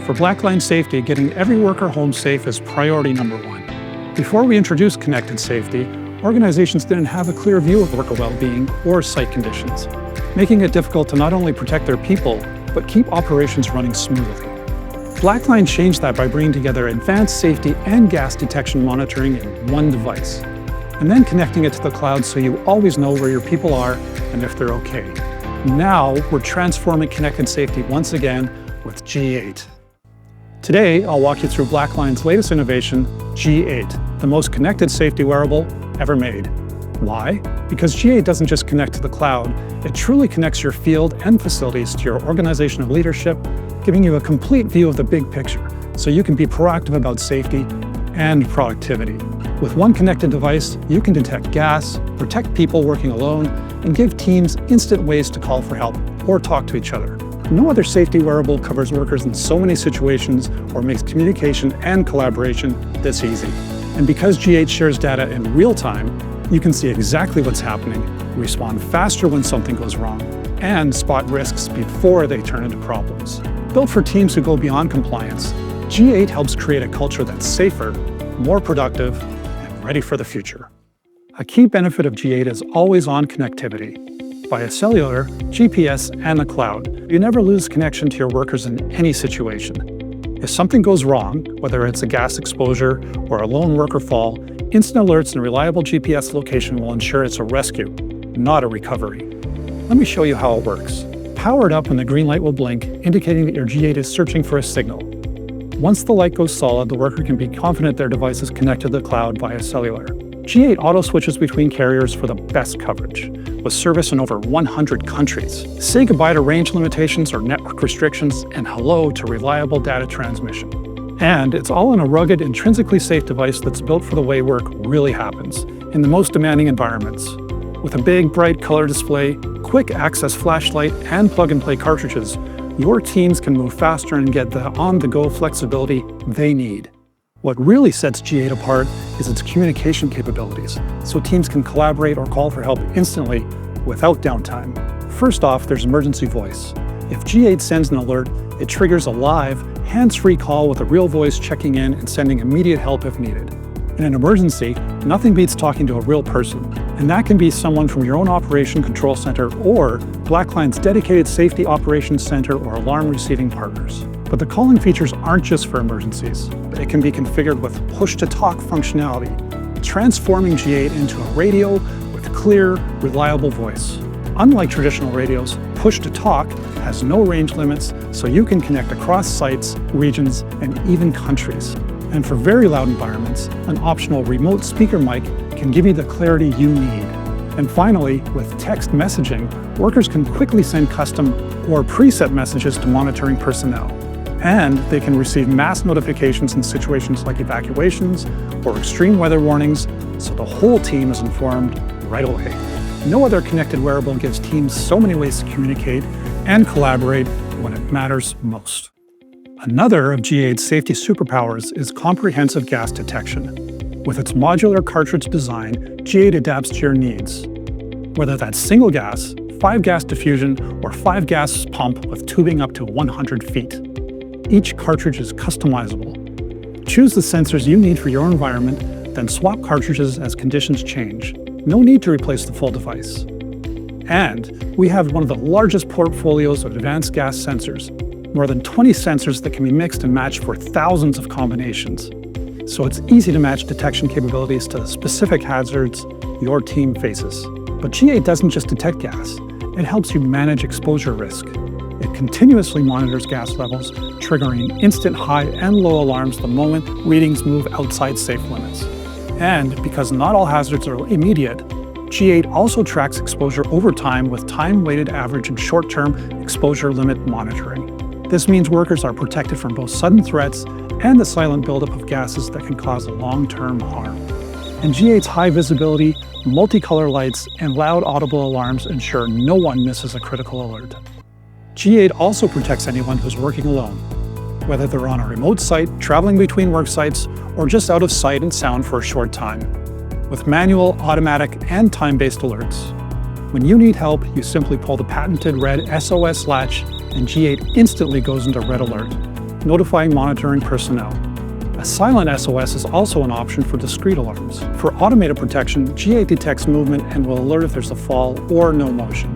For Blackline safety, getting every worker home safe is priority number one. Before we introduced connected safety, organizations didn't have a clear view of worker well-being or site conditions, making it difficult to not only protect their people, but keep operations running smoothly. Blackline changed that by bringing together advanced safety and gas detection monitoring in one device, and then connecting it to the cloud so you always know where your people are and if they're okay. Now, we're transforming connected safety once again with G8. Today, I'll walk you through Blackline's latest innovation, G8, the most connected safety wearable ever made. Why? Because G8 doesn't just connect to the cloud, it truly connects your field and facilities to your organizational leadership, giving you a complete view of the big picture, so you can be proactive about safety and productivity. With one connected device, you can detect gas, protect people working alone, and give teams instant ways to call for help or talk to each other. No other safety wearable covers workers in so many situations or makes communication and collaboration this easy. And because G8 shares data in real time, you can see exactly what's happening, respond faster when something goes wrong, and spot risks before they turn into problems. Built for teams who go beyond compliance, G8 helps create a culture that's safer, more productive, and ready for the future. A key benefit of G8 is always-on connectivity. Via cellular, GPS, and the cloud, you never lose connection to your workers in any situation. If something goes wrong, whether it's a gas exposure or a lone worker fall, instant alerts and reliable GPS location will ensure it's a rescue, not a recovery. Let me show you how it works. Power it up and the green light will blink, indicating that your G8 is searching for a signal. Once the light goes solid, the worker can be confident their device is connected to the cloud via cellular. G8 auto-switches between carriers for the best coverage, with service in over 100 countries. Say goodbye to range limitations or network restrictions, and hello to reliable data transmission. And it's all in a rugged, intrinsically safe device that's built for the way work really happens, in the most demanding environments. With a big, bright color display, quick access flashlight, and plug-and-play cartridges, your teams can move faster and get the on-the-go flexibility they need. What really sets G8 apart is its communication capabilities, so teams can collaborate or call for help instantly without downtime. First off, there's emergency voice. If G8 sends an alert, it triggers a live, hands-free call with a real voice checking in and sending immediate help if needed. In an emergency, nothing beats talking to a real person, and that can be someone from your own operation control center or Blackline's dedicated safety operations center or alarm receiving partners. But the calling features aren't just for emergencies. It can be configured with push-to-talk functionality, transforming G8 into a radio with clear, reliable voice. Unlike traditional radios, push-to-talk has no range limits, so you can connect across sites, regions, and even countries. And for very loud environments, an optional remote speaker mic can give you the clarity you need. And finally, with text messaging, workers can quickly send custom or preset messages to monitoring personnel. And they can receive mass notifications in situations like evacuations or extreme weather warnings, so the whole team is informed right away. No other connected wearable gives teams so many ways to communicate and collaborate when it matters most. Another of G8's safety superpowers is comprehensive gas detection. With its modular cartridge design, G8 adapts to your needs. Whether that's single gas, 5-gas diffusion, or 5-gas pump with tubing up to 100 feet. Each cartridge is customizable. Choose the sensors you need for your environment, then swap cartridges as conditions change. No need to replace the full device. And we have one of the largest portfolios of advanced gas sensors, more than 20 sensors that can be mixed and matched for thousands of combinations. So it's easy to match detection capabilities to the specific hazards your team faces. But G8 doesn't just detect gas, it helps you manage exposure risk. It continuously monitors gas levels, triggering instant high and low alarms the moment readings move outside safe limits. And because not all hazards are immediate, G8 also tracks exposure over time with time-weighted average and short-term exposure limit monitoring. This means workers are protected from both sudden threats and the silent buildup of gases that can cause long-term harm. And G8's high visibility, multicolor lights, and loud audible alarms ensure no one misses a critical alert. G8 also protects anyone who's working alone, whether they're on a remote site, traveling between work sites, or just out of sight and sound for a short time. With manual, automatic, and time-based alerts. When you need help, you simply pull the patented red SOS latch, and G8 instantly goes into red alert. notifying monitoring personnel. A silent SOS is also an option for discrete alarms. For automated protection, G8 detects movement and will alert if there's a fall or no motion.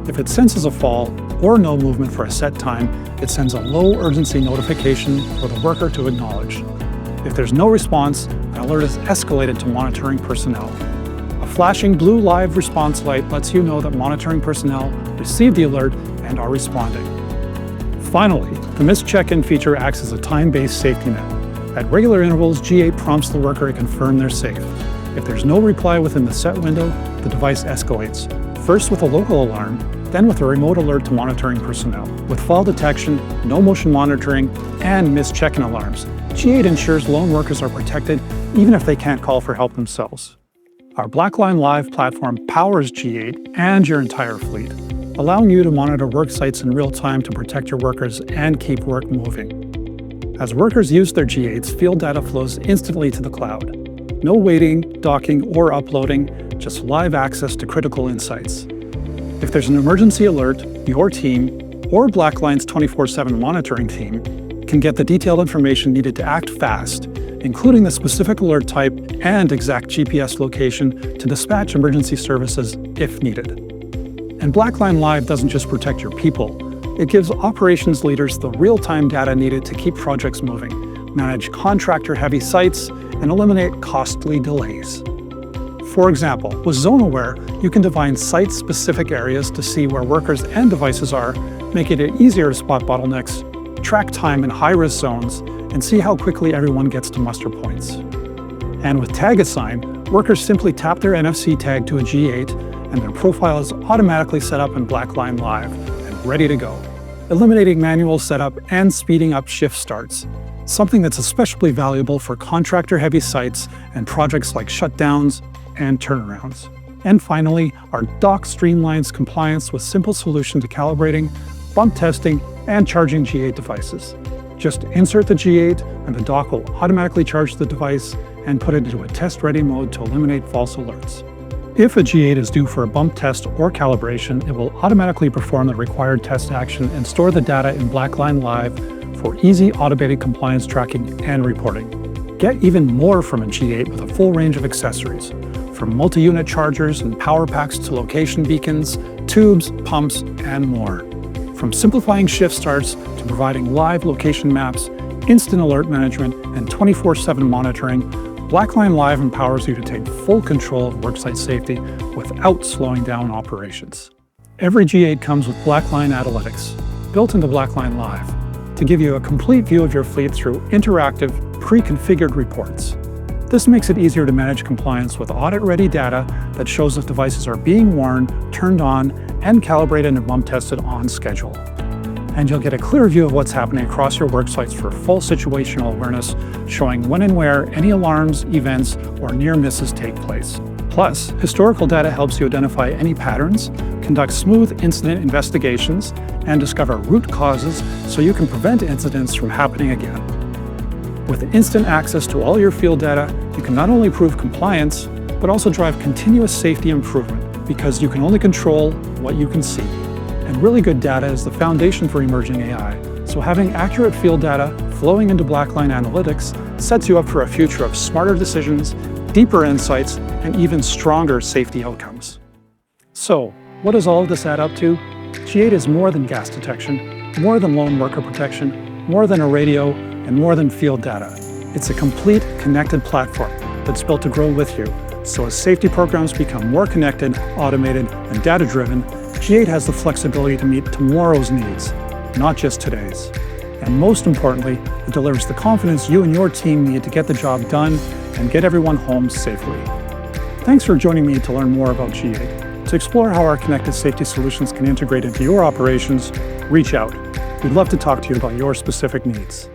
If it senses a fall or no movement for a set time, it sends a low urgency notification for the worker to acknowledge. If there's no response, an alert is escalated to monitoring personnel. A flashing blue live response light lets you know that monitoring personnel received the alert and are responding. Finally, the missed check-in feature acts as a time-based safety net. At regular intervals, G8 prompts the worker to confirm they're safe. If there's no reply within the set window, the device escalates, first with a local alarm, then with a remote alert to monitoring personnel. With fall detection, no motion monitoring, and missed check-in alarms, G8 ensures lone workers are protected even if they can't call for help themselves. Our Blackline Live platform powers G8 and your entire fleet, allowing you to monitor work sites in real time to protect your workers and keep work moving. As workers use their G8s, field data flows instantly to the cloud. No waiting, docking, or uploading, just live access to critical insights. If there's an emergency alert, your team, or Blackline's 24/7 monitoring team, can get the detailed information needed to act fast, including the specific alert type and exact GPS location to dispatch emergency services if needed. And Blackline Live doesn't just protect your people. It gives operations leaders the real-time data needed to keep projects moving, manage contractor-heavy sites, and eliminate costly delays. For example, with ZoneAware, you can define site-specific areas to see where workers and devices are, making it easier to spot bottlenecks, track time in high-risk zones, and see how quickly everyone gets to muster points. And with Tag Assign, workers simply tap their NFC tag to a G8, and their profile is automatically set up in Blackline Live and ready to go, eliminating manual setup and speeding up shift starts, something that's especially valuable for contractor-heavy sites and projects like shutdowns and turnarounds. And finally, our dock streamlines compliance with simple solution to calibrating, bump testing, and charging G8 devices. Just insert the G8 and the dock will automatically charge the device and put it into a test-ready mode to eliminate false alerts. If a G8 is due for a bump test or calibration, it will automatically perform the required test action and store the data in Blackline Live for easy automated compliance tracking and reporting. Get even more from a G8 with a full range of accessories, from multi-unit chargers and power packs to location beacons, tubes, pumps, and more. From simplifying shift starts to providing live location maps, instant alert management, and 24/7 monitoring, Blackline Live empowers you to take full control of worksite safety without slowing down operations. Every G8 comes with Blackline Analytics, built into Blackline Live, to give you a complete view of your fleet through interactive, pre-configured reports. This makes it easier to manage compliance with audit-ready data that shows if devices are being worn, turned on, and calibrated and bump tested on schedule. And you'll get a clear view of what's happening across your work sites for full situational awareness, showing when and where any alarms, events, or near misses take place. Plus, historical data helps you identify any patterns, conduct smooth incident investigations, and discover root causes so you can prevent incidents from happening again. With instant access to all your field data, you can not only prove compliance, but also drive continuous safety improvement because you can only control what you can see. And really good data is the foundation for emerging AI, so having accurate field data flowing into Blackline Analytics sets you up for a future of smarter decisions, deeper insights, and even stronger safety outcomes. So, what does all of this add up to? G8 is more than gas detection, more than lone worker protection, more than a radio, and more than field data. It's a complete connected platform that's built to grow with you. So as safety programs become more connected, automated, and data-driven, G8 has the flexibility to meet tomorrow's needs, not just today's. And most importantly, it delivers the confidence you and your team need to get the job done and get everyone home safely. Thanks for joining me to learn more about G8. To explore how our connected safety solutions can integrate into your operations, reach out. We'd love to talk to you about your specific needs.